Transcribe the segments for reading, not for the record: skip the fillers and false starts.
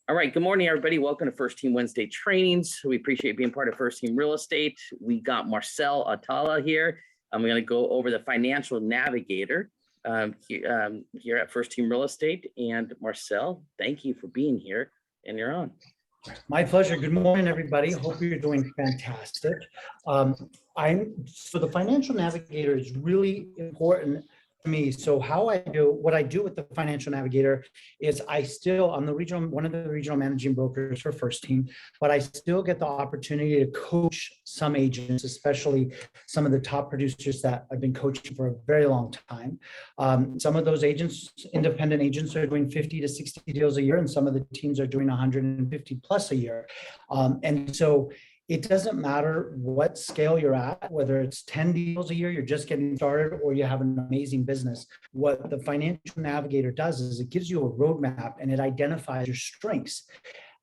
All right, good morning, everybody. Welcome to First Team Wednesday trainings. We appreciate being part of First Team Real Estate. We got Marcel Atallah here. I'm going to go over the Financial Navigator here at First Team Real Estate. And Marcel, thank you for being here, and you're on. My pleasure. Good morning, everybody. Hope you're doing fantastic. So the Financial Navigator is really important to me. So what I do with the Financial Navigator is I'm one of the regional managing brokers for First Team, but I still get the opportunity to coach some agents, especially some of the top producers that I've been coaching for a very long time. Some of those agents, independent agents, are doing 50 to 60 deals a year, and some of the teams are doing 150 plus a year. And so it doesn't matter what scale you're at, whether it's 10 deals a year, you're just getting started, or you have an amazing business. What the Financial Navigator does is it gives you a roadmap and it identifies your strengths.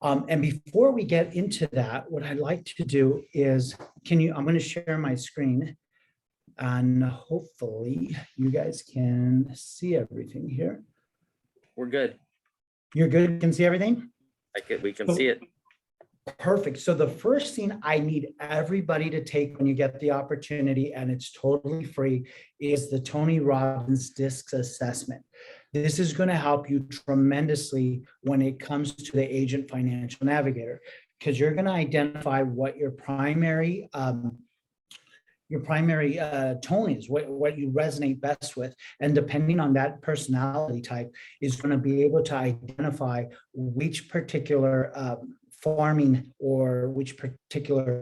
And before we get into that, what I'd like to do is, I'm going to share my screen and hopefully you guys can see everything here. We're good. You're good? You can see everything? We can see it. Perfect. So the first thing I need everybody to take when you get the opportunity, and it's totally free, is the Tony Robbins DISC assessment. This is going to help you tremendously when it comes to the Agent Financial Navigator, because you're going to identify what your primary tone is, what you resonate best with. And depending on that personality type is going to be able to identify which particular farming or which particular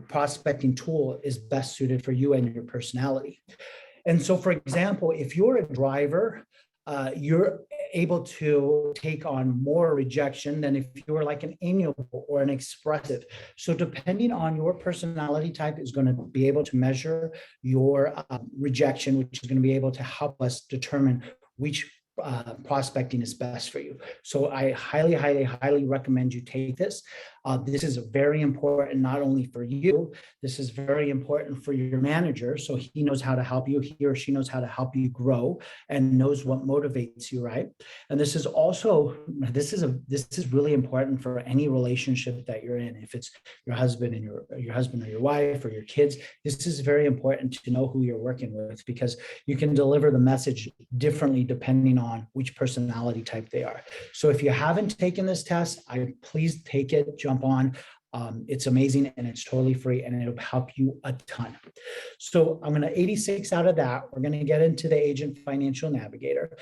prospecting tool is best suited for you and your personality. And so, for example, if you're a driver, you're able to take on more rejection than if you were like an amiable or an expressive. So depending on your personality type is going to be able to measure your rejection, which is going to be able to help us determine which prospecting is best for you. So I highly, highly, highly recommend you take this. This is very important, not only for you, this is very important for your manager. So he knows how to help you, he or she knows how to help you grow and knows what motivates you, right? And this is really important for any relationship that you're in. If it's your husband and your husband or your wife or your kids, this is very important to know who you're working with, because you can deliver the message differently depending on which personality type they are. So if you haven't taken this test, please take it, jump on. It's amazing and it's totally free and it'll help you a ton. So I'm going to 86 out of that. We're going to get into the Agent Financial Navigator.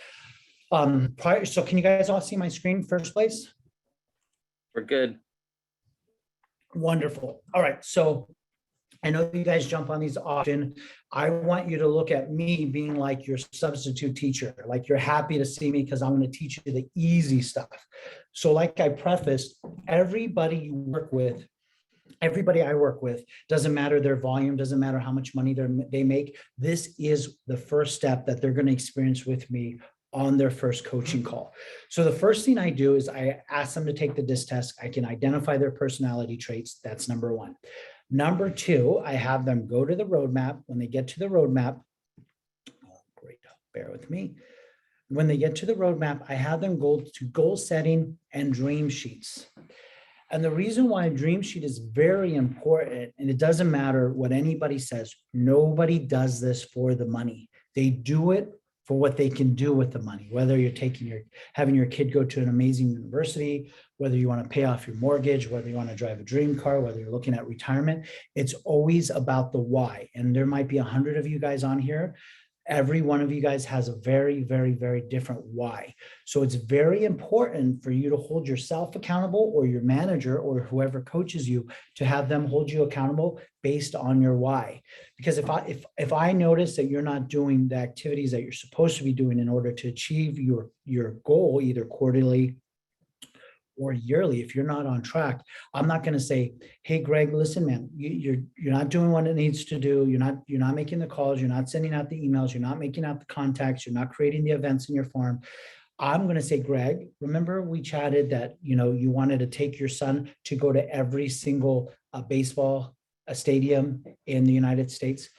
So can you guys all see my screen first place? We're good. Wonderful. All right. So I know you guys jump on these often. I want you to look at me being like your substitute teacher, like you're happy to see me because I'm going to teach you the easy stuff. So like I prefaced, everybody I work with, doesn't matter their volume, doesn't matter how much money they make. This is the first step that they're going to experience with me on their first coaching call. So the first thing I do is I ask them to take the DISC test. I can identify their personality traits. That's number one. Number two, I have them go to the roadmap. When they get to the roadmap, great, bear with me. When they get to the roadmap, I have them go to goal setting and dream sheets. And the reason why a dream sheet is very important, and it doesn't matter what anybody says, nobody does this for the money. They do it for what they can do with the money, whether you're having your kid go to an amazing university, whether you want to pay off your mortgage, whether you want to drive a dream car, whether you're looking at retirement, it's always about the why. And there might be 100 of you guys on here. Every one of you guys has a very, very, very different why. So it's very important for you to hold yourself accountable, or your manager or whoever coaches you to have them hold you accountable based on your why. Because if I notice that you're not doing the activities that you're supposed to be doing in order to achieve your goal, either quarterly or yearly, if you're not on track, I'm not going to say, hey, Greg, listen, man, you're not doing what it needs to do. You're not making the calls. You're not sending out the emails. You're not making out the contacts. You're not creating the events in your farm. I'm going to say, Greg, remember we chatted that, you wanted to take your son to go to every single baseball stadium in the United States.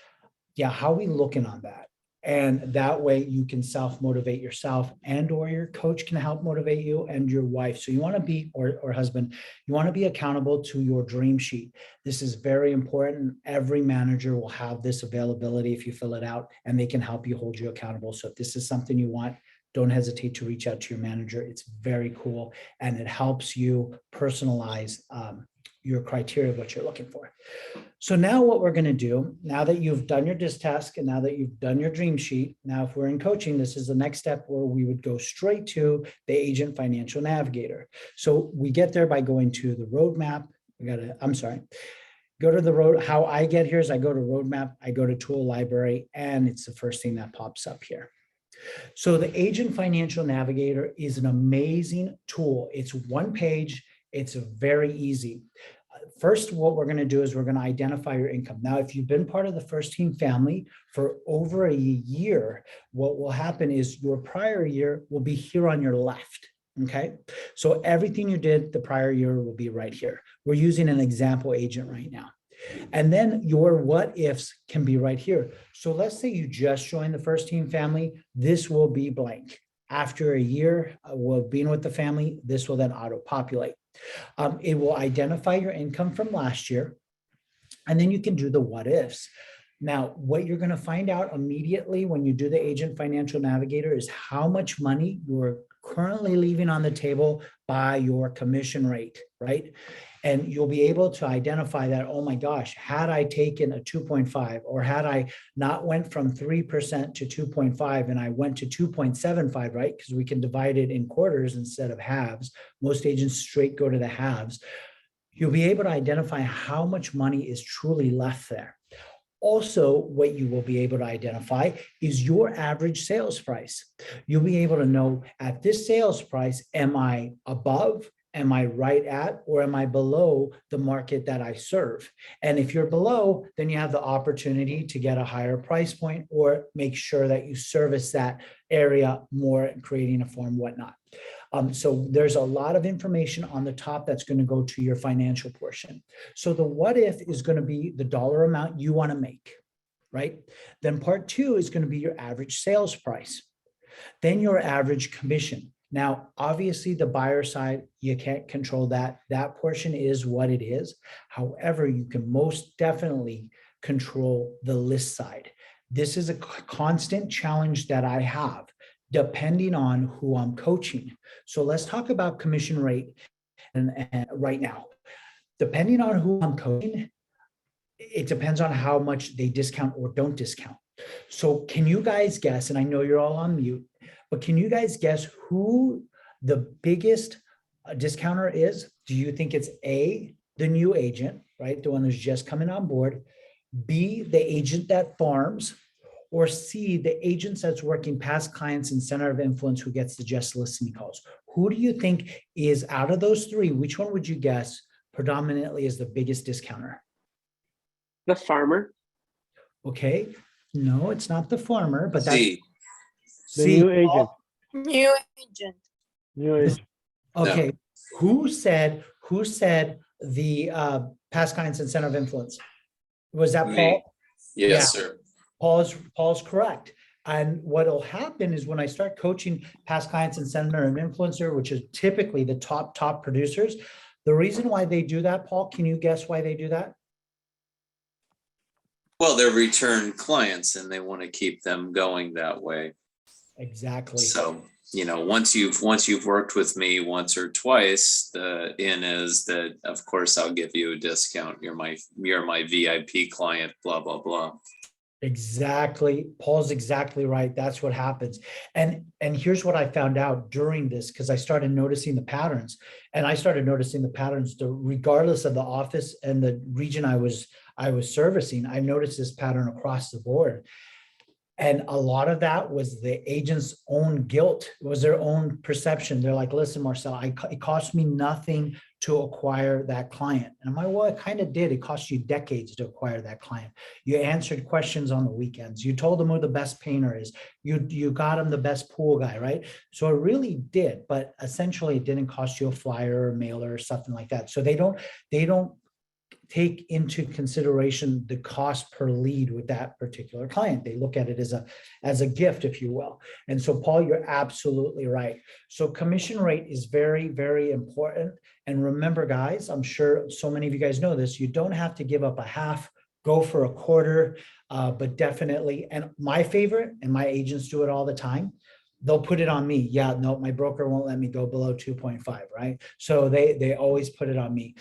Yeah. How are we looking on that? And that way you can self-motivate yourself, and or your coach can help motivate you, and your wife. So you want to be, or husband, you want to be accountable to your dream sheet. This is very important. Every manager will have this availability if you fill it out, and they can help you, hold you accountable. So if this is something you want, don't hesitate to reach out to your manager. It's very cool, and it helps you personalize your criteria of what you're looking for. So now what we're going to do, now that you've done your disc task and now that you've done your dream sheet, now if we're in coaching, this is the next step where we would go straight to the Agent Financial Navigator. So we get there by going to the roadmap. Go to the road. How I get here is I go to roadmap, I go to tool library, and it's the first thing that pops up here. So the Agent Financial Navigator is an amazing tool. It's one page. It's very easy. First, what we're going to do is we're going to identify your income. Now, if you've been part of the First Team family for over a year, what will happen is your prior year will be here on your left. Okay. So everything you did the prior year will be right here. We're using an example agent right now. And then your what ifs can be right here. So let's say you just joined the First Team family. This will be blank. After a year of being with the family, this will then auto-populate. It will identify your income from last year, and then you can do the what ifs. Now, what you're going to find out immediately when you do the Agent Financial Navigator is how much money you're currently leaving on the table by your commission rate, right? And you'll be able to identify that, oh my gosh, had I taken a 2.5, or had I not went from 3% to 2.5 and I went to 2.75, right? Because we can divide it in quarters instead of halves. Most agents straight go to the halves. You'll be able to identify how much money is truly left there. Also, what you will be able to identify is your average sales price. You'll be able to know, at this sales price, am I above, am I right at, or am I below the market that I serve? And if you're below, then you have the opportunity to get a higher price point, or make sure that you service that area more, creating a form, whatnot. So there's a lot of information on the top that's going to go to your financial portion. So the what if is going to be the dollar amount you want to make, right? Then part two is going to be your average sales price. Then your average commission. Now, obviously the buyer side, you can't control that. That portion is what it is. However, you can most definitely control the list side. This is a constant challenge that I have, depending on who I'm coaching. So let's talk about commission rate and right now. Depending on who I'm coaching, it depends on how much they discount or don't discount. So can you guys guess, and I know you're all on mute, but can you guys guess who the biggest discounter is? Do you think it's A, the new agent, right? The one who's just coming on board, B, the agent that farms, or C, the agents that's working past clients and center of influence who gets the just listening calls? Who do you think is, out of those three, which one would you guess predominantly is the biggest discounter? The farmer. Okay, no, it's not the farmer, but that's C. The new agent. New agent. New agent. okay. Who said the past clients and center of influence? Was that Me. Paul? Yes, Yeah. sir. Paul's correct. And what'll happen is when I start coaching past clients and center of influencer, which is typically the top producers, the reason why they do that, Paul, can you guess why they do that? Well, they're return clients and they want to keep them going that way. Exactly. So, once you've worked with me once or twice, the in is that, of course, I'll give you a discount. You're my VIP client, blah, blah, blah. Exactly. Paul's exactly right. That's what happens. And here's what I found out during this, because I started noticing the patterns, and I started noticing the patterns regardless of the office and the region I was servicing. I noticed this pattern across the board. And a lot of that was the agent's own guilt. It was their own perception. They're like, listen, Marcel, it cost me nothing to acquire that client. And I'm like, well, it kind of did. It cost you decades to acquire that client. You answered questions on the weekends. You told them who the best painter is. You got them the best pool guy, right? So it really did. But essentially, it didn't cost you a flyer or mailer or something like that. So they don't take into consideration the cost per lead with that particular client. They look at it as a gift, if you will. And so, Paul, you're absolutely right. So commission rate is very, very important. And remember, guys, I'm sure so many of you guys know this, you don't have to give up a half, go for a quarter, but definitely, and my favorite, and my agents do it all the time, they'll put it on me. Yeah, no, my broker won't let me go below 2.5, right? So they always put it on me.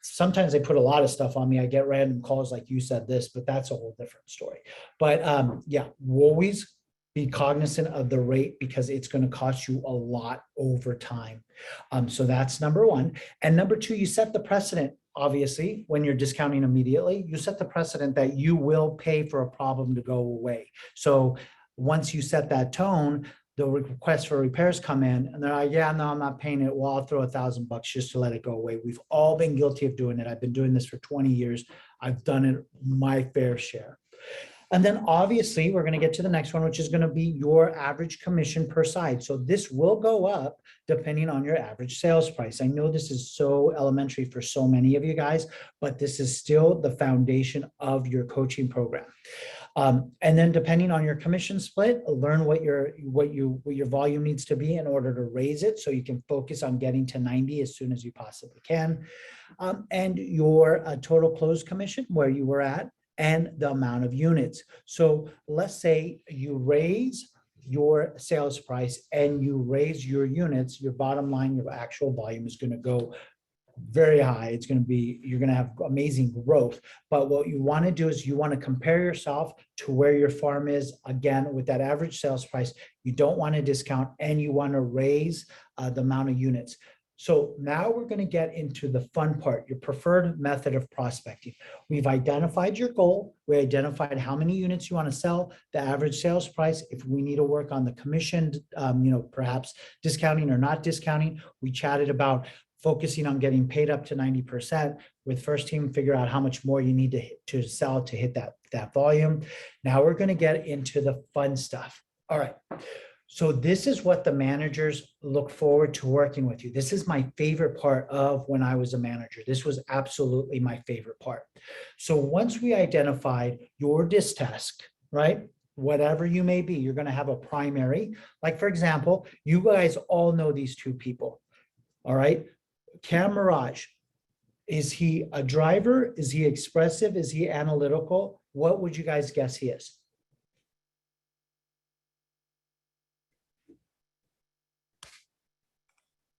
Sometimes they put a lot of stuff on me. I get random calls like you said this, but that's a whole different story. But yeah, always be cognizant of the rate because it's going to cost you a lot over time. So that's number one. And number two, you set the precedent. Obviously, when you're discounting immediately, you set the precedent that you will pay for a problem to go away. So once you set that tone, the requests for repairs come in and they're like, yeah, no, I'm not paying it. Well, I'll throw $1,000 just to let it go away. We've all been guilty of doing it. I've been doing this for 20 years. I've done it my fair share. And then obviously we're going to get to the next one, which is going to be your average commission per side. So this will go up depending on your average sales price. I know this is so elementary for so many of you guys, but this is still the foundation of your coaching program. And then depending on your commission split, learn what your volume needs to be in order to raise it so you can focus on getting to 90 as soon as you possibly can. And your total close commission, where you were at, and the amount of units. So let's say you raise your sales price and you raise your units, your bottom line, your actual volume is going to go very high. It's going to be, you're going to have amazing growth. But what you want to do is you want to compare yourself to where your farm is, again, with that average sales price. You don't want to discount and you want to raise the amount of units. So now we're going to get into the fun part, your preferred method of prospecting. We've identified your goal. We identified how many units you want to sell, the average sales price. If we need to work on the commission, perhaps discounting or not discounting. We chatted about focusing on getting paid up to 90% with first team, figure out how much more you need to sell to hit that volume. Now we're going to get into the fun stuff. All right. So this is what the managers look forward to working with you. This is my favorite part of when I was a manager. This was absolutely my favorite part. So once we identified your disc task, right? Whatever you may be, you're going to have a primary. Like for example, you guys all know these two people. All right. Cam Mirage, is he a driver? Is he expressive? Is he analytical? What would you guys guess he is?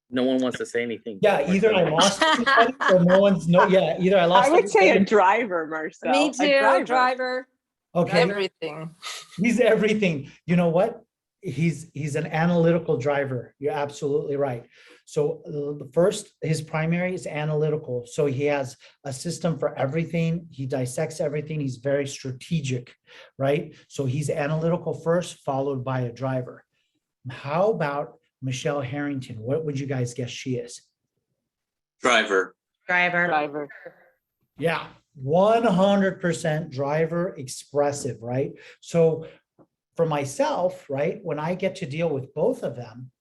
No one wants to say anything. Yeah, either I lost everybody or no one's either I lost. I would say a everybody. driver, Marcel. Me A too, driver. Okay, Everything. he's everything. You know what? He's an analytical driver. You're absolutely right. So the first, his primary is analytical. So he has a system for everything. He dissects everything. He's very strategic, right? So he's analytical first, followed by a driver. How about Michelle Harrington? What would you guys guess she is? Driver. Driver. Yeah, 100% driver, expressive, right? So for myself, right, when I get to deal with both of them,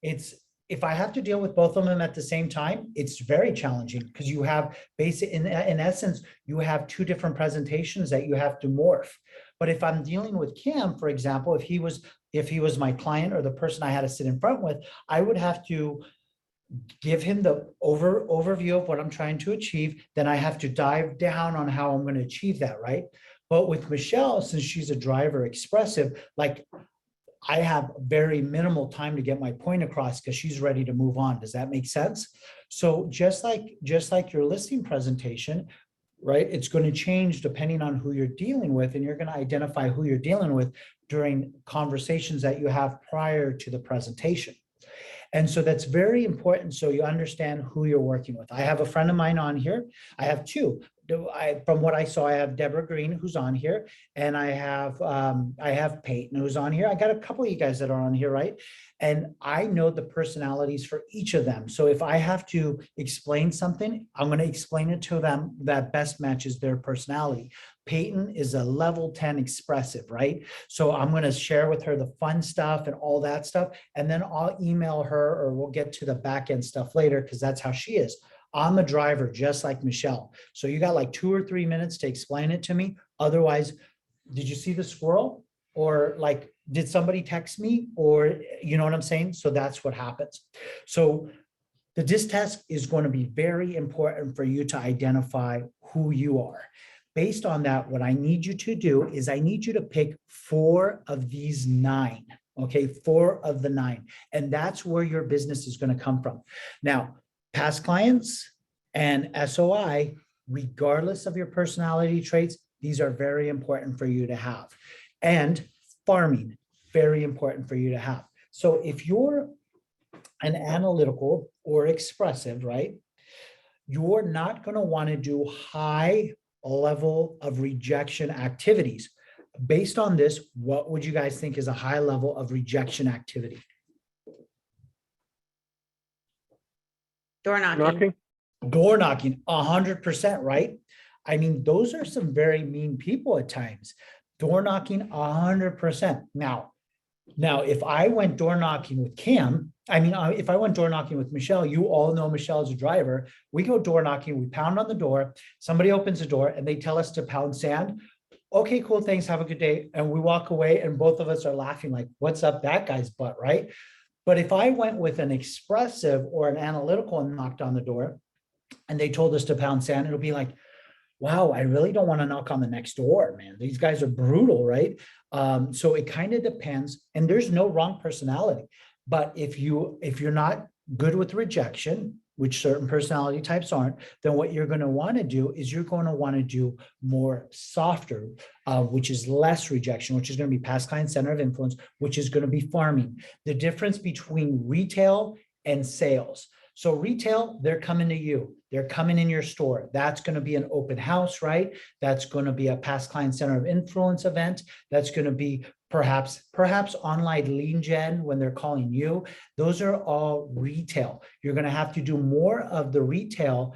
if I have to deal with both of them at the same time, it's very challenging because you have in essence, you have two different presentations that you have to morph. But if I'm dealing with Cam, for example, if he was my client or the person I had to sit in front with, I would have to give him the overview of what I'm trying to achieve. Then I have to dive down on how I'm going to achieve that, right? But with Michelle, since she's a driver expressive, like I have very minimal time to get my point across because she's ready to move on. Does that make sense? So just like your listing presentation, right? It's going to change depending on who you're dealing with, and you're going to identify who you're dealing with during conversations that you have prior to the presentation. And so that's very important. So you understand who you're working with. I have a friend of mine on here. I have two. From what I saw, I have Deborah Green, who's on here, and I have Peyton, who's on here. I got a couple of you guys that are on here, right? And I know the personalities for each of them. So if I have to explain something, I'm going to explain it to them that best matches their personality. Peyton is a level 10 expressive, right? So I'm going to share with her the fun stuff and all that stuff. And then I'll email her, or we'll get to the back end stuff later, because that's how she is. I'm a driver, just like Michelle. So you got like 2 or 3 minutes to explain it to me. Otherwise, did you see the squirrel? Or like, did somebody text me? Or, you know what I'm saying? So that's what happens. So the DISC test is going to be very important for you to identify who you are. Based on that, what I need you to do is I need you to pick 4 of these 9. Okay, 4 of the 9. And that's where your business is going to come from. Now, past clients and SOI, regardless of your personality traits, these are very important for you to have. And farming, very important for you to have. So if you're an analytical or expressive, right, you're not going to want to do high level of rejection activities. Based on this, what would you guys think is a high level of rejection activity? Door knocking. Knocking? Door knocking, 100%, right? I mean, those are some very mean people at times. Door knocking, 100%. Now, if I went door knocking with Cam, if I went door knocking with Michelle, you all know Michelle is a driver. We go door knocking, we pound on the door, somebody opens the door and they tell us to pound sand. Okay, cool, thanks, have a good day. And we walk away and both of us are laughing like, what's up that guy's butt, right? But if I went with an expressive or an analytical and knocked on the door and they told us to pound sand, it'll be like, wow, I really don't want to knock on the next door, man. These guys are brutal, right? So it kind of depends, and there's no wrong personality. But if you're not good with rejection, which certain personality types aren't, then what you're going to want to do is you're going to want to do more softer, which is less rejection, which is going to be past client center of influence, which is going to be farming. The difference between retail and sales. So retail, they're coming to you. They're coming in your store. That's going to be an open house, right? That's going to be a past client center of influence event. That's going to be perhaps online lead gen when they're calling you. Those are all retail. You're going to have to do more of the retail,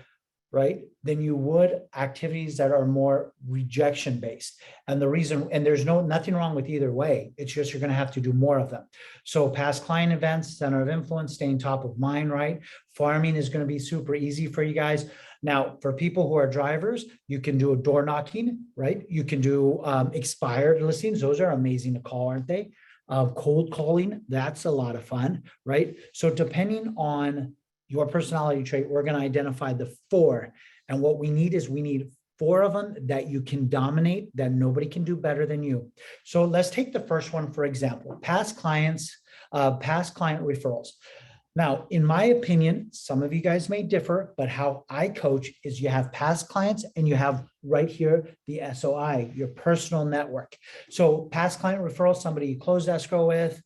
right, than you would activities that are more rejection based. And the reason, and there's nothing wrong with either way, it's just you're going to have to do more of them. So past client events, center of influence, staying top of mind, right? Farming is going to be super easy for you guys. Now, for people who are drivers, you can do a door knocking, right? You can do expired listings. Those are amazing to call, aren't they? Cold calling, that's a lot of fun, right? So depending on your personality trait, we're going to identify the 4. And what we need is 4 of them that you can dominate, that nobody can do better than you. So let's take the first one, for example, past client referrals. Now, in my opinion, some of you guys may differ, but how I coach is you have past clients and you have right here, the SOI, your personal network. So past client referral, somebody you closed escrow with,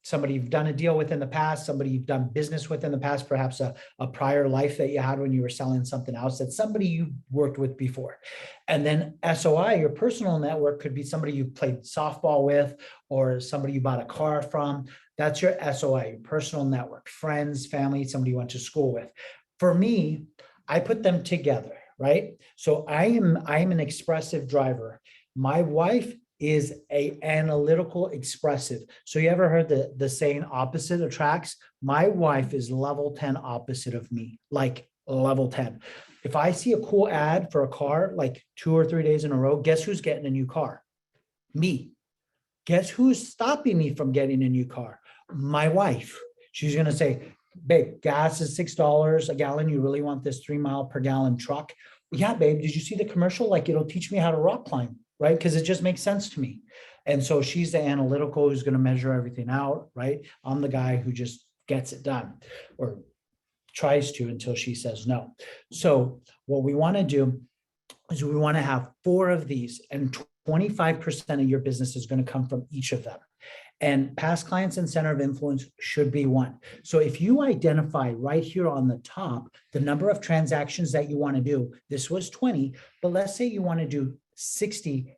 somebody you've done a deal with in the past, somebody you've done business with in the past, perhaps a prior life that you had when you were selling something else, that's somebody you worked with before. And then SOI, your personal network, could be somebody you played softball with or somebody you bought a car from. That's your SOI, your personal network, friends, family, somebody you went to school with. For me, I put them together, right? So I am an expressive driver. My wife is a analytical expressive. So you ever heard the saying opposite attracts? My wife is level 10 opposite of me, like level 10. If I see a cool ad for a car, like 2 or 3 days in a row, guess who's getting a new car? Me. Guess who's stopping me from getting a new car? My wife. She's going to say, babe, gas is $6 a gallon. You really want this 3 mile per gallon truck? Yeah, babe, did you see the commercial? Like, it'll teach me how to rock climb, right? Because it just makes sense to me. And so she's the analytical who's going to measure everything out, right? I'm the guy who just gets it done or tries to until she says no. So what we want to do is we want to have 4 of these, and 25% of your business is going to come from each of them. And past clients and center of influence should be 1. So if you identify right here on the top, the number of transactions that you want to do, this was 20, but let's say you want to do 60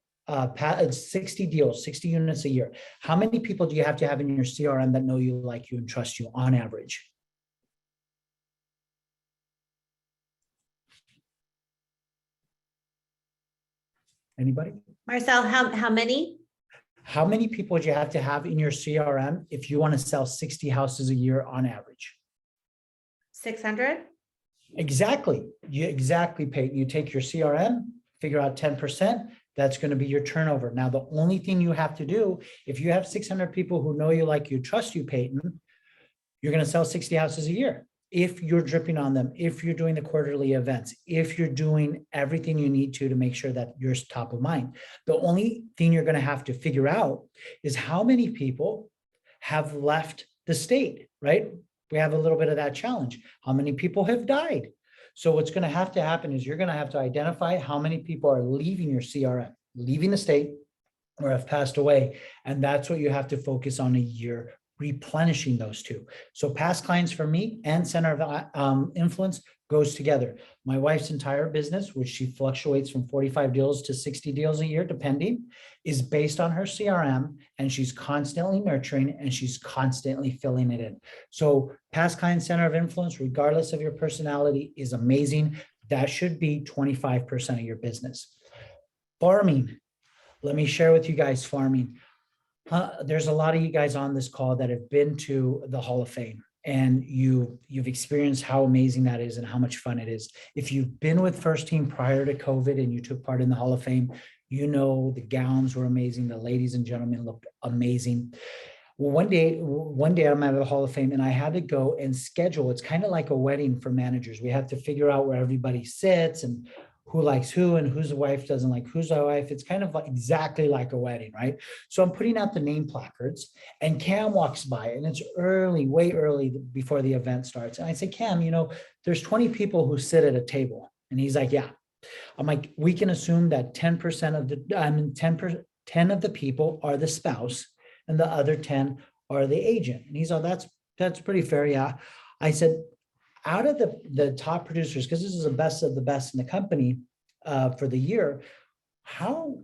deals, 60 units a year. How many people do you have to have in your CRM that know you, like you, and trust you on average? Anybody? Marcel, how many? How many people would you have to have in your CRM if you want to sell 60 houses a year on average? 600? Exactly. Exactly, Peyton. You take your CRM, figure out 10%, that's going to be your turnover. Now, the only thing you have to do, if you have 600 people who know you, like you, trust you, Peyton, you're going to sell 60 houses a year. If you're dripping on them, if you're doing the quarterly events, if you're doing everything you need to make sure that you're top of mind. The only thing you're going to have to figure out is how many people have left the state, right? We have a little bit of that challenge. How many people have died? So what's going to have to happen is you're going to have to identify how many people are leaving your CRM, leaving the state, or have passed away. And that's what you have to focus on a year, replenishing those two. So past clients for me and center of influence goes together. My wife's entire business, which she fluctuates from 45 deals to 60 deals a year, depending, is based on her CRM, and she's constantly nurturing and she's constantly filling it in. So past client center of influence, regardless of your personality, is amazing. That should be 25% of your business. Farming. Let me share with you guys farming. There's a lot of you guys on this call that have been to the Hall of Fame, and you've experienced how amazing that is and how much fun it is. If you've been with First Team prior to COVID and you took part in the Hall of Fame, you know the gowns were amazing. The ladies and gentlemen looked amazing. Well, one day I'm at the Hall of Fame and I had to go and schedule. It's kind of like a wedding for managers. We have to figure out where everybody sits and who likes who and whose wife doesn't like whose wife. It's kind of like exactly like a wedding, right? So I'm putting out the name placards and Cam walks by, and it's early, way early before the event starts. And I say, Cam, there's 20 people who sit at a table. And he's like, yeah. I'm like, we can assume that 10% of the 10 of the people are the spouse and the other 10 are the agent. And he's like, that's pretty fair. Yeah. I said, out of the top producers, because this is the best of the best in the company for the year,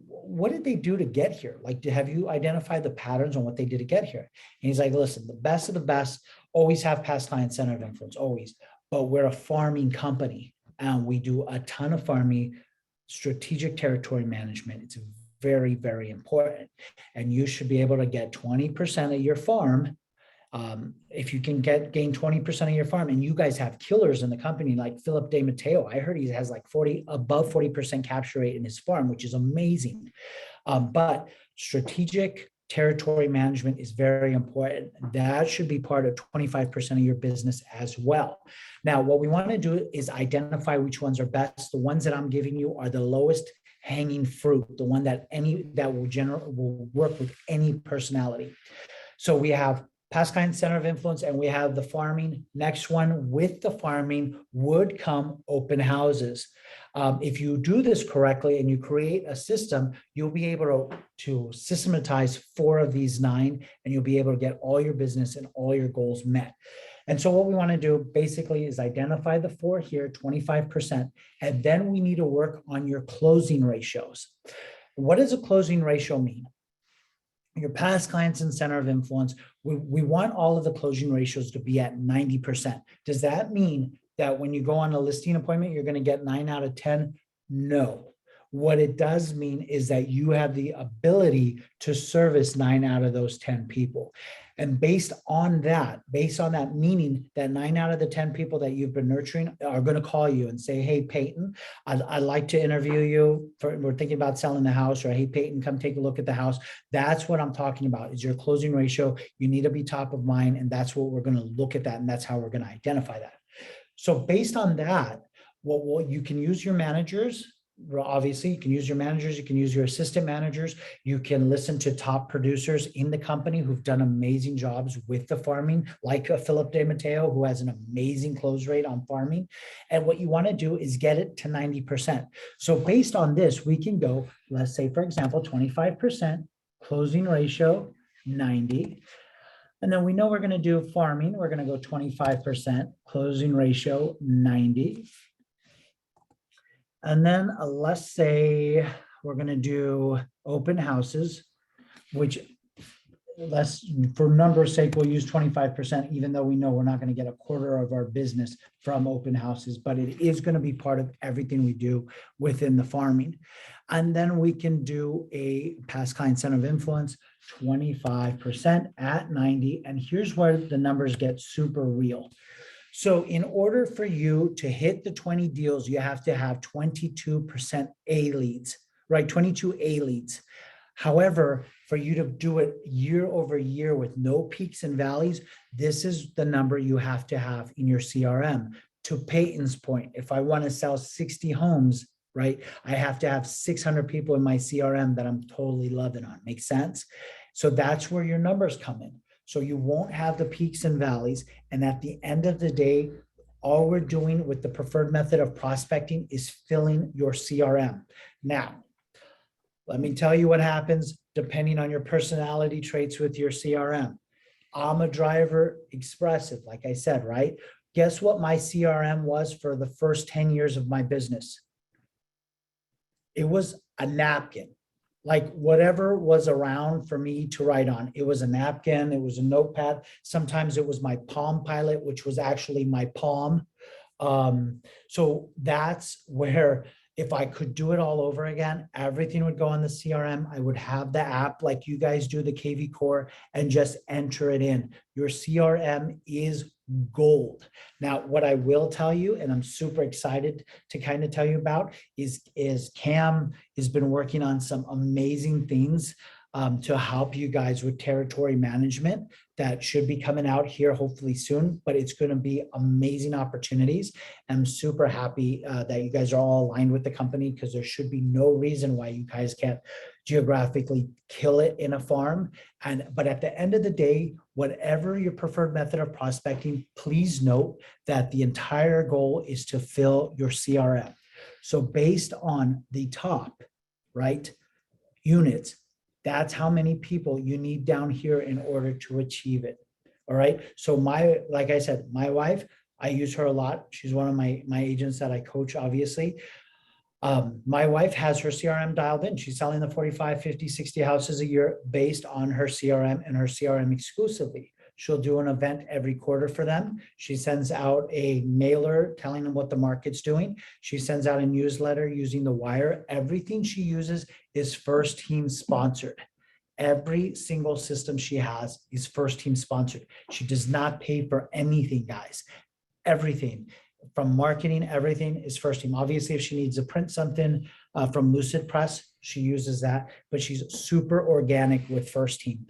what did they do to get here? Like, have you identified the patterns on what they did to get here? And he's like, listen, the best of the best always have past client center of influence, always. But we're a farming company and we do a ton of farming, strategic territory management. It's very, very important. And you should be able to get 20% of your farm. If you can gain 20% of your farm, and you guys have killers in the company like Philip De Matteo. I heard he has like above 40% capture rate in his farm, which is amazing. But strategic territory management is very important. That should be part of 25% of your business as well. Now, what we want to do is identify which ones are best. The ones that I'm giving you are the lowest hanging fruit, the one that will work with any personality. So we have past client center of influence, and we have the farming. Next one with the farming would come open houses. If you do this correctly and you create a system, you'll be able to systematize 4 of these 9, and you'll be able to get all your business and all your goals met. And so what we want to do basically is identify the 4 here, 25%, and then we need to work on your closing ratios. What does a closing ratio mean? Your past clients and center of influence, we want all of the closing ratios to be at 90%. Does that mean that when you go on a listing appointment, you're going to get 9 out of 10? No. What it does mean is that you have the ability to service 9 out of those 10 people. And based on that meaning that 9 out of the 10 people that you've been nurturing are going to call you and say, hey, Peyton, I'd like to interview you. We're thinking about selling the house, or hey, Peyton, come take a look at the house. That's what I'm talking about, is your closing ratio. You need to be top of mind, and that's what we're going to look at that, and that's how we're going to identify that. So based on that, what you can use your managers. Obviously, you can use your managers, you can use your assistant managers, you can listen to top producers in the company who've done amazing jobs with the farming, like Philip De Matteo, who has an amazing close rate on farming. And what you want to do is get it to 90%. So based on this, we can go, let's say, for example, 25%, closing ratio, 90. And then we know we're going to do farming. We're going to go 25%, closing ratio, 90. And then let's say we're going to do open houses, which let's, for numbers sake, we'll use 25%, even though we know we're not going to get a quarter of our business from open houses, but it is going to be part of everything we do within the farming. And then we can do a past client center of influence, 25% at 90. And here's where the numbers get super real. So in order for you to hit the 20 deals, you have to have 22% A leads, right? 22 A leads. However, for you to do it year over year with no peaks and valleys, this is the number you have to have in your CRM. To Peyton's point, if I want to sell 60 homes, right, I have to have 600 people in my CRM that I'm totally loving on. Make sense? So that's where your numbers come in. So you won't have the peaks and valleys. And at the end of the day, all we're doing with the preferred method of prospecting is filling your CRM. Now, let me tell you what happens depending on your personality traits with your CRM. I'm a driver, expressive, like I said, right? Guess what my CRM was for the first 10 years of my business? It was a napkin. Like whatever was around for me to write on. It was a napkin, it was a notepad. Sometimes it was my Palm Pilot, which was actually my palm. So that's where, if I could do it all over again, everything would go on the CRM. I would have the app like you guys do, the KV Core, and just enter it in. Your CRM is gold. Now, what I will tell you, and I'm super excited to kind of tell you about, is Cam has been working on some amazing things to help you guys with territory management that should be coming out here hopefully soon, but it's going to be amazing opportunities. I'm super happy that you guys are all aligned with the company, because there should be no reason why you guys can't geographically kill it in a farm. But at the end of the day, whatever your preferred method of prospecting, please note that the entire goal is to fill your CRM. So based on the top, right, units, that's how many people you need down here in order to achieve it. All right. So like I said, my wife, I use her a lot. She's one of my agents that I coach, obviously. My wife has her CRM dialed in. She's selling the 45, 50, 60 houses a year based on her CRM and her CRM exclusively. She'll do an event every quarter for them. She sends out a mailer telling them what the market's doing. She sends out a newsletter using the wire. Everything she uses is first team sponsored. Every single system she has is first team sponsored. She does not pay for anything, guys. Everything from marketing, everything is first team. Obviously, if she needs to print something from Lucid Press, she uses that, but she's super organic with first team.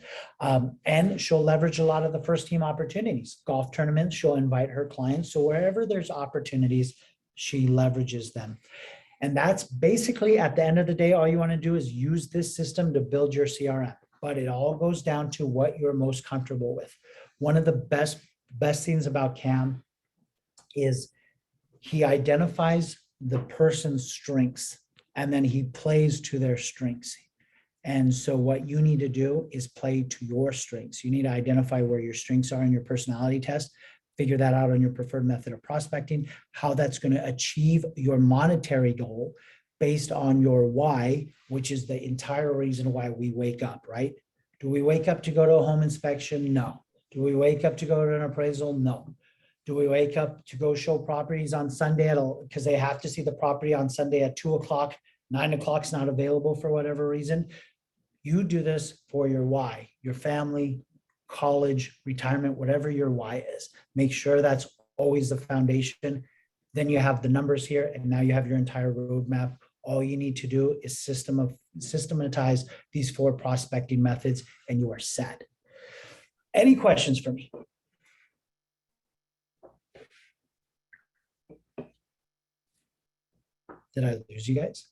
And she'll leverage a lot of the first team opportunities. Golf tournaments, she'll invite her clients. So wherever there's opportunities, she leverages them. And that's basically, at the end of the day, all you want to do is use this system to build your CRM. But it all goes down to what you're most comfortable with. One of the best things about Cam is he identifies the person's strengths and then he plays to their strengths. And so what you need to do is play to your strengths. You need to identify where your strengths are in your personality test, figure that out on your preferred method of prospecting, how that's going to achieve your monetary goal based on your why, which is the entire reason why we wake up, right? Do we wake up to go to a home inspection? No. Do we wake up to go to an appraisal? No. Do we wake up to go show properties on Sunday because they have to see the property on Sunday at 2 o'clock, 9 o'clock's not available for whatever reason? You do this for your why, your family, college, retirement, whatever your why is. Make sure that's always the foundation. Then you have the numbers here, and now you have your entire roadmap. All you need to do is systematize these 4 prospecting methods, and you are set. Any questions for me? Did I lose you guys?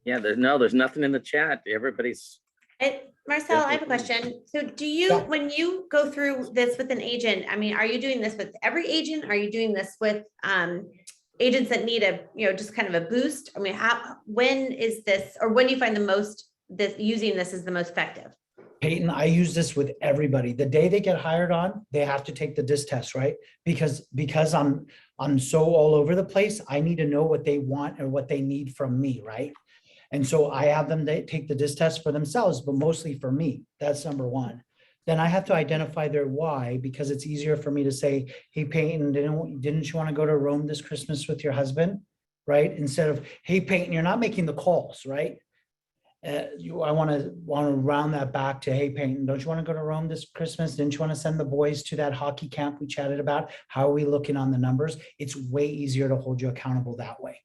Yeah, there's nothing in the chat. Everybody's. And Marcel, I have a question. So do you, Yeah. when you go through this with an agent, I mean, are you doing this with every agent? Are you doing this with agents that need a, just kind of a boost? I mean, when is this, or when do you find using this is the most effective? Peyton, I use this with everybody. The day they get hired on, they have to take the DISC test, right? Because I'm so all over the place, I need to know what they want or what they need from me, right? And so I have them take the DISC test for themselves, but mostly for me. That's number one. then I have to identify their why, because it's easier for me to say, hey, Peyton, didn't you want to go to Rome this Christmas with your husband? Right? Instead of, hey, Peyton, you're not making the calls, right? I want to round that back to, hey, Peyton, don't you want to go to Rome this Christmas? Didn't you want to send the boys to that hockey camp we chatted about? How are we looking on the numbers? It's way easier to hold you accountable that way.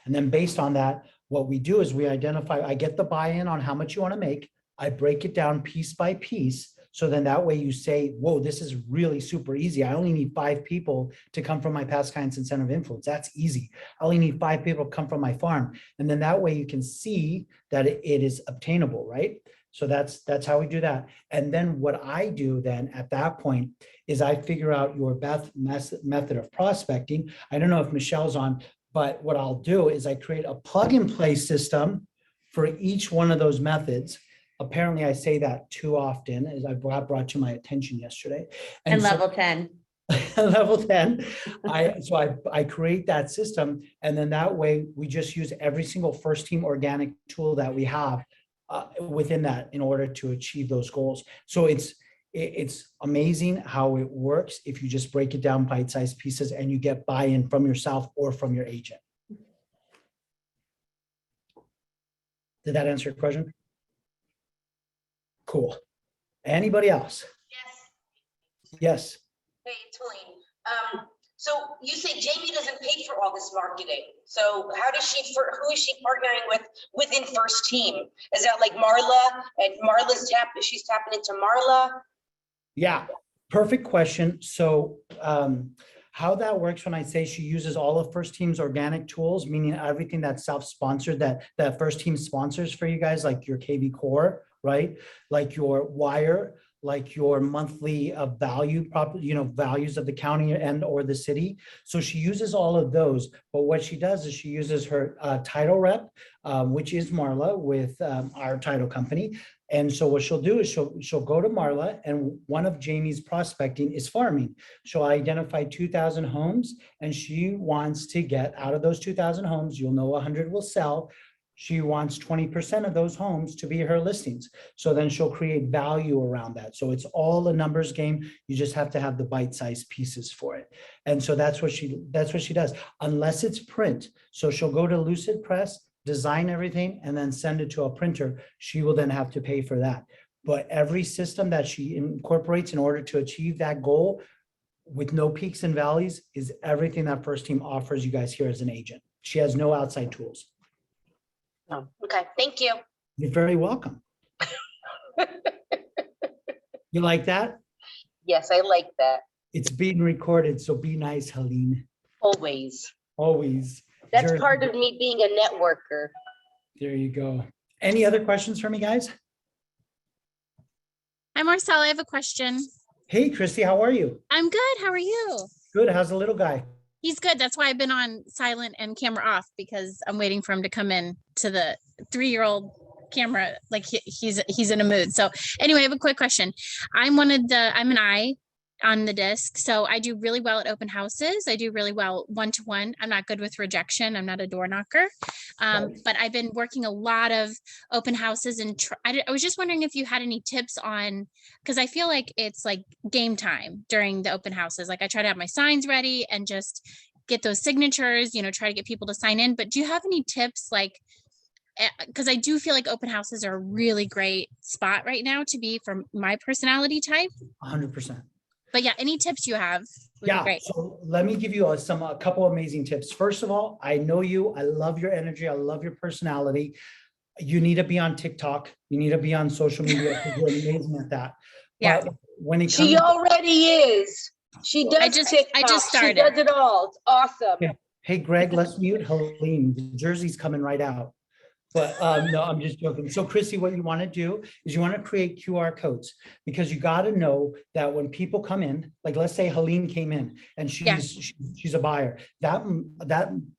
And then based on that, what we do is we identify, I get the buy-in on how much you want to make. I break it down piece by piece. So then that way you say, whoa, this is really super easy. I only need 5 people to come from my past clients and center of influence. That's easy. I only need 5 people to come from my farm. And then that way you can see that it is obtainable, right? So that's how we do that. And then what I do then at that point is I figure out your best method of prospecting. I don't know if Michelle's on, but what I'll do is I create a plug and play system for each one of those methods. Apparently I say that too often, as I brought to my attention yesterday. And so- level 10. level 10. I create that system, and then that way we just use every single first team organic tool that we have within that in order to achieve those goals. So it's amazing how it works if you just break it down bite-sized pieces and you get buy-in from yourself or from your agent. Did that answer your question? Cool. Anybody else? Yes. Yes. Hey, it's Helene. So you say Jamie doesn't pay for all this marketing. So how does who is she partnering with within first team? Is that like Marla, and she's tapping into Marla? Yeah, perfect question. So how that works when I say she uses all of first team's organic tools, meaning everything that's self-sponsored that first team sponsors for you guys, like your KV Core, right? Like your Wire, like your monthly value values of the county and or the city. So she uses all of those, but what she does is she uses her title rep, which is Marla with our title company. And so what she'll do is she'll go to Marla, and one of Jamie's prospecting is farming. She'll identify 2,000 homes, and she wants to get out of those 2,000 homes, you'll know 100 will sell. She wants 20% of those homes to be her listings. So then she'll create value around that. So it's all a numbers game. You just have to have the bite-sized pieces for it. And so that's what she does, unless it's print. So she'll go to Lucid Press, design everything, and then send it to a printer. She will then have to pay for that. But every system that she incorporates in order to achieve that goal with no peaks and valleys is everything that first team offers you guys here as an agent. She has no outside tools. Oh, okay, thank you. You're very welcome. You like that? Yes, I like that. It's being recorded, so be nice, Helene. Always. Always. That's Jersey. part of me being a networker. There you go. Any other questions for me, guys? Hi, Marcel. I have a question. Hey, Christy, how are you? I'm good. How are you? Good. How's the little guy? He's good. That's why I've been on silent and camera off, because I'm waiting for him to come in to the 3-year-old camera. Like he's in a mood. So anyway, I have a quick question. I'm an I on the disc. So I do really well at open houses. I do really well one-to-one. I'm not good with rejection. I'm not a door knocker. But I've been working a lot of open houses, and I was just wondering if you had any tips on, because I feel like it's like game time during the open houses. Like I try to have my signs ready and just get those signatures, try to get people to sign in. But do you have any tips, like, because I do feel like open houses are a really great spot right now to be for my personality type. 100%. But yeah, any tips you have would be great. So let me give you a couple amazing tips. First of all, I know you. I love your energy. I love your personality. You need to be on TikTok. You need to be on social media, because you're amazing at that. Yeah. But when it comes, She already is. She does I just TikTok. started. She does it all. It's awesome. Okay. Hey, Greg, let's mute Helene. The jersey's coming right out. But no, I'm just joking. So Chrissy, what you want to do is you want to create QR codes, because you got to know that when people come in, like let's say Helene came in and she's a buyer, that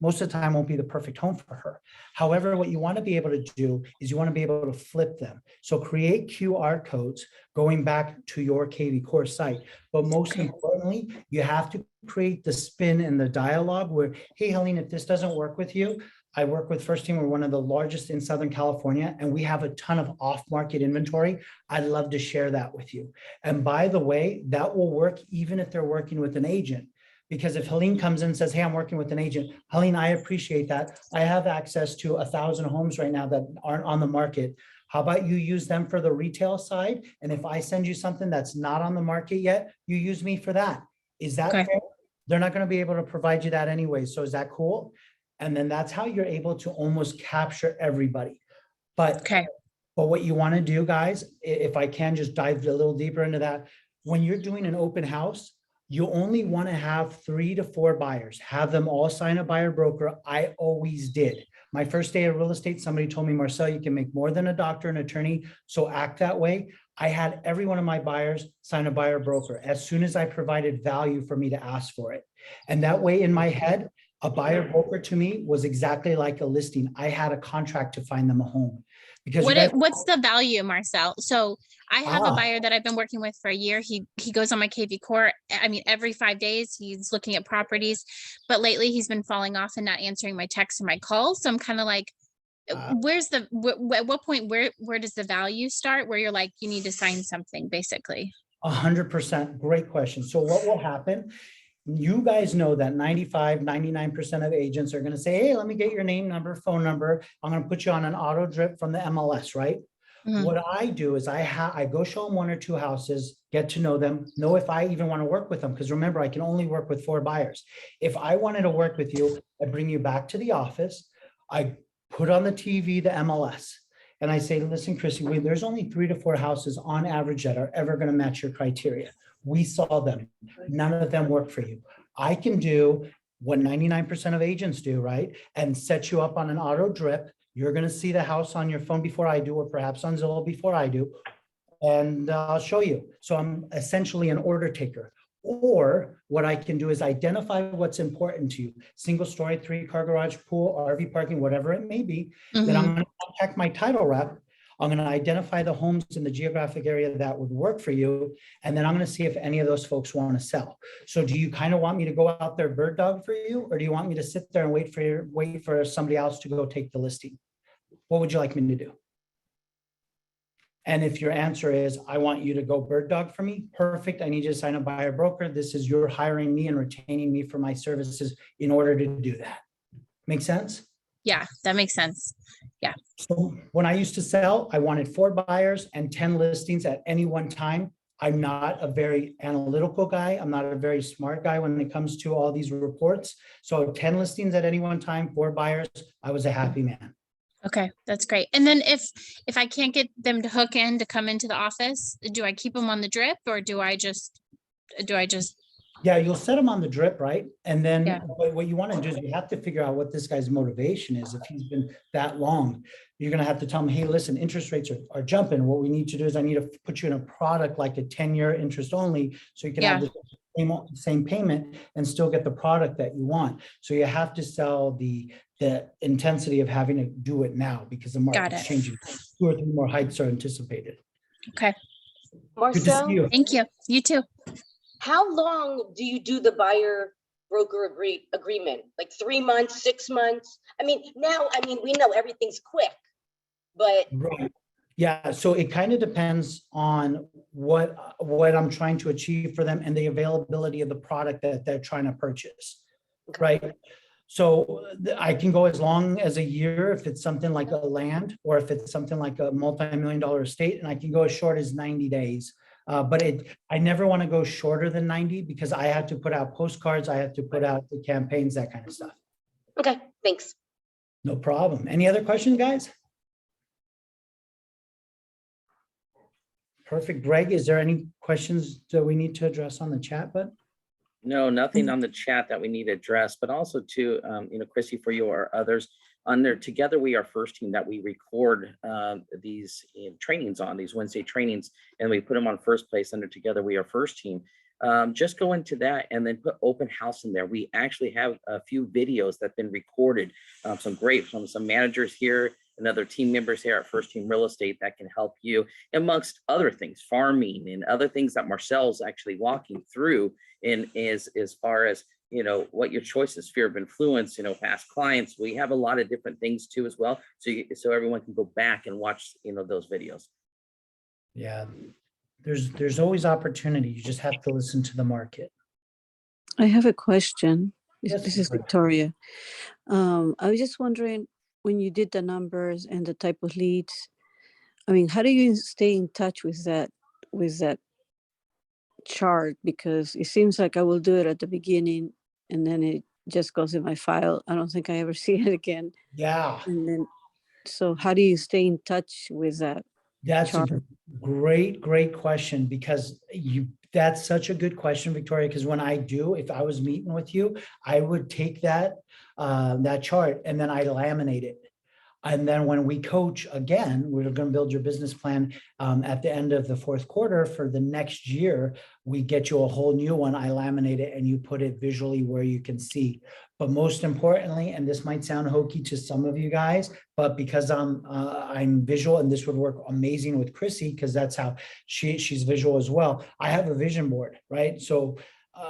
most of the time won't be the perfect home for her. However, what you want to be able to do is you want to be able to flip them. So create QR codes going back to your KV Core site. But most importantly, you have to create the spin and the dialogue where, hey, Helene, if this doesn't work with you, I work with First Team. We're one of the largest in Southern California, and we have a ton of off-market inventory. I'd love to share that with you. And by the way, that will work even if they're working with an agent. Because if Helene comes in and says, hey, I'm working with an agent, Helene, I appreciate that. I have access to 1,000 homes right now that aren't on the market. How about you use them for the retail side? And if I send you something that's not on the market yet, you use me for that. Is that Okay. fair? They're not going to be able to provide you that anyway. So is that cool? And then that's how you're able to almost capture everybody. But Okay. what you want to do, guys, if I can just dive a little deeper into that, when you're doing an open house, you only want to have 3 to 4 buyers. Have them all sign a buyer broker. I always did. My first day of real estate, somebody told me, Marcel, you can make more than a doctor and attorney, so act that way. I had every one of my buyers sign a buyer broker as soon as I provided value for me to ask for it. And that way in my head, a buyer broker to me was exactly like a listing. I had a contract to find them a home. Because What's the value, Marcel? So I have a Ah. buyer that I've been working with for a year. He goes on my KV core. I mean, every 5 days he's looking at properties, but lately he's been falling off and not answering my texts or my calls. So I'm kind of like, where's the at what point where does the value start? Where you're like, you need to sign something, basically. 100%. Great question. So what will happen? You guys know that 95, 99% of agents are going to say, hey, let me get your name, number, phone number. I'm going to put you on an auto drip from the MLS, right? Mhm. What I do is I go show them 1 or 2 houses, get to know them, know if I even want to work with them. Because remember, I can only work with 4 buyers. If I wanted to work with you, I bring you back to the office. I put on the TV, the MLS, and I say, listen, Chrissy, there's only 3 to 4 houses on average that are ever going to match your criteria. We saw them. None of them work for you. I can do what 99% of agents do, right? And set you up on an auto drip. You're going to see the house on your phone before I do, or perhaps on Zillow before I do. And I'll show you. So I'm essentially an order taker. Or what I can do is identify what's important to you. Single story, 3-car garage, pool, RV parking, whatever it may be. Then I'm going to contact my title rep. I'm going to identify the homes in the geographic area that would work for you. And then I'm going to see if any of those folks want to sell. So do you kind of want me to go out there bird dog for you? Or do you want me to sit there and wait for somebody else to go take the listing? What would you like me to do? And if your answer is, I want you to go bird dog for me, perfect. I need you to sign a buyer broker. This is you're hiring me and retaining me for my services in order to do that. Make sense? Yeah, that makes sense. So when I used to sell, I wanted 4 buyers and 10 listings at any one time. I'm not a very analytical guy. I'm not a very smart guy when it comes to all these reports. So 10 listings at any one time, 4 buyers, I was a happy man. Okay, that's great. And then if I can't get them to hook in to come into the office, do I keep them on the drip, or do I just Yeah, you'll set them on the drip, right? And then Yeah. what you want to do is you have to figure out what this guy's motivation is. If he's been that long, you're going to have to tell him, hey, listen, interest rates are jumping. What we need to do is I need to put you in a product like a 10-year interest only, so you can have the same payment and still get the product that you want. So you have to sell the intensity of having to do it now, because the market's changing. 2 or 3 more hikes are anticipated. Okay. Good to see Marcel, you. Thank you. You too. how long do you do the buyer broker agreement? Like 3 months, 6 months? I mean, now, we know everything's quick, but Right. Yeah, so it kind of depends on what I'm trying to achieve for them and the availability of the product that they're trying to purchase, right? So I can go as long as a year if it's something like a land, or if it's something like a multi-million-dollar estate, and I can go as short as 90 days. But I never want to go shorter than 90, because I have to put out postcards, I have to put out the campaigns, that kind of stuff. okay, thanks. No problem. Any other questions, guys? Perfect. Greg, is there any questions that we need to address on the chat, bud? No, nothing on the chat that we need to address, but also to, Chrissy, for you or others, on there, Together We Are First Team, that we record these trainings on, these Wednesday trainings, and we put them on First Place under Together We Are First Team. Just go into that and then put open house in there. We actually have a few videos that have been recorded, some great from some managers here and other team members here at First Team Real Estate that can help you, amongst other things, farming and other things that Marcel's actually walking through in as far as what your choice is, fear of influence, past clients. We have a lot of different things too as well. So everyone can go back and watch, those videos. Yeah, there's always opportunity. You just have to listen to the market. I have a question. Yes, This is Victoria. Victoria. I was just wondering, when you did the numbers and the type of leads, I mean, how do you stay in touch with that chart? Because it seems like I will do it at the beginning and then it just goes in my file. I don't think I ever see it again. Yeah, And then, so how do you stay in touch with that? that's a chart? great question, because that's such a good question, Victoria, because if I was meeting with you, I would take that chart and then I laminate it. And then when we coach again, we're going to build your business plan at the end of the fourth quarter for the next year. We get you a whole new one. I laminate it and you put it visually where you can see. But most importantly, and this might sound hokey to some of you guys, but because I'm visual, and this would work amazing with Chrissy because that's how she's visual as well. I have a vision board, right? So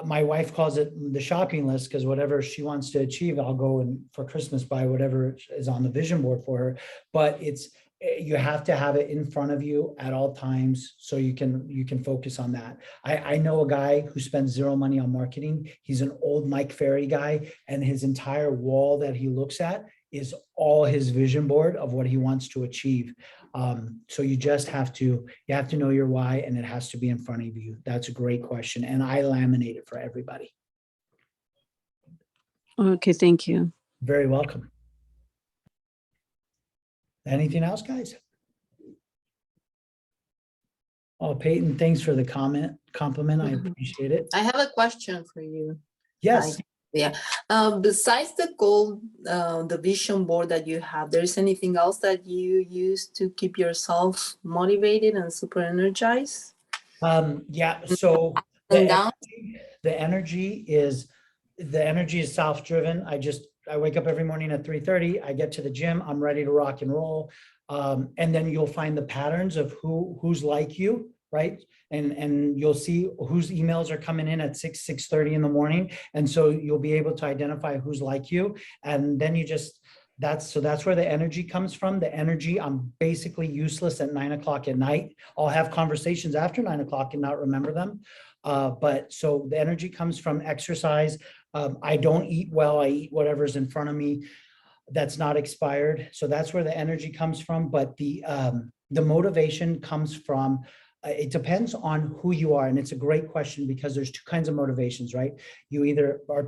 my wife calls it the shopping list, because whatever she wants to achieve, I'll go and for Christmas buy whatever is on the vision board for her. But you have to have it in front of you at all times so you can focus on that. I know a guy who spends zero money on marketing. He's an old Mike Ferry guy, and his entire wall that he looks at is all his vision board of what he wants to achieve. So you just have to know your why, and it has to be in front of you. That's a great question. And I laminate it for everybody. Okay, thank you. Very welcome. Anything else, guys? Oh, Peyton, thanks for the compliment. I appreciate it. I have a question for you. Yes. Yeah. Besides the goal, the vision board that you have, there's anything else that you use to keep yourself motivated and super energized? Yeah. So the energy is self-driven. I wake up every morning at 3:30. I get to the gym. I'm ready to rock and roll. And then you'll find the patterns of who's like you, right? And you'll see whose emails are coming in at 6:30 in the morning. And so you'll be able to identify who's like you. And then that's where the energy comes from. The energy, I'm basically useless at 9 o'clock at night. I'll have conversations after 9 o'clock and not remember them. But so the energy comes from exercise. I don't eat well. I eat whatever's in front of me that's not expired. So that's where the energy comes from. But the motivation comes from, it depends on who you are. And it's a great question, because there's two kinds of motivations, right? You either are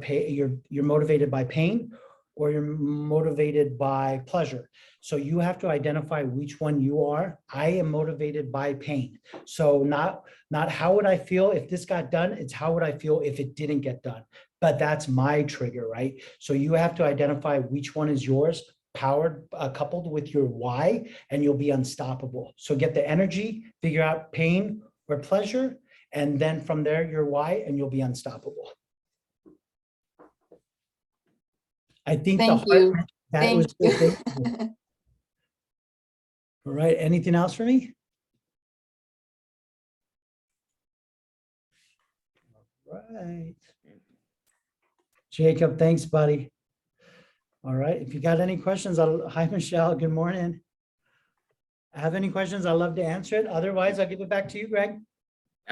you're motivated by pain, or you're motivated by pleasure. So you have to identify which one you are. I am motivated by pain. So not how would I feel if this got done, it's how would I feel if it didn't get done. But that's my trigger, right? So you have to identify which one is yours, coupled with your why, and you'll be unstoppable. So get the energy, figure out pain or pleasure, and then from there, your why, and you'll be unstoppable. I think Thank you. All right. Anything else for me? All right. Jacob, thanks, buddy. All right. If you got any questions, hi, Michelle. Good morning. Have any questions? I'd love to answer it. Otherwise, I'll give it back to you, Greg.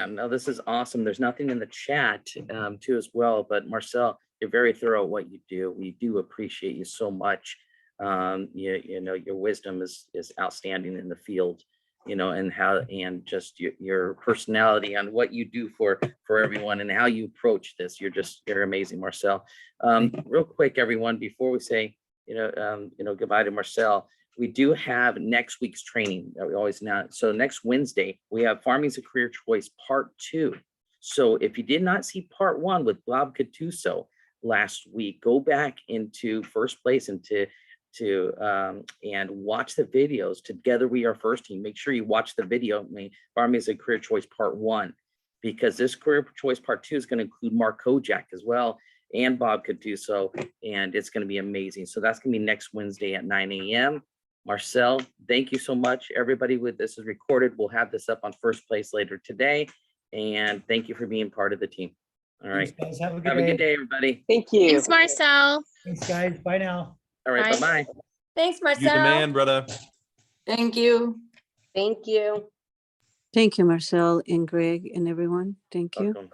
No, this is awesome. There's nothing in the chat too as well, but Marcel, you're very thorough at what you do. We do appreciate you so much. Your wisdom is outstanding in the field, and just your personality on what you do for everyone and how you approach this. You're amazing, Marcel. Real quick, everyone, before we say, goodbye to Marcel, we do have next week's training that we always announce. So next Wednesday, we have Farming is a Career Choice Part 2. So if you did not see Part 1 with Bob Cattuso last week, go back into First Place and watch the videos. Together We Are First Team. Make sure you watch the video. Farming is a Career Choice Part 1, because this Career Choice Part 2 is going to include Mark Kojak as well, and Bob Cattuso, and it's going to be amazing. So that's going to be next Wednesday at 9 a.m. Marcel, thank you so much. Everybody, this is recorded. We'll have this up on First Place later today. And thank you for being part of the team. All right. Thanks, guys. Have a Have a good good day. day, everybody. Thank you. Thanks, Marcel. Thanks, guys. Bye now. All right. Bye. Bye-bye. Thanks, You the Marcel. man, brother. Thank you. Thank you. Thank you, Marcel and Greg and everyone. Thank you. Welcome.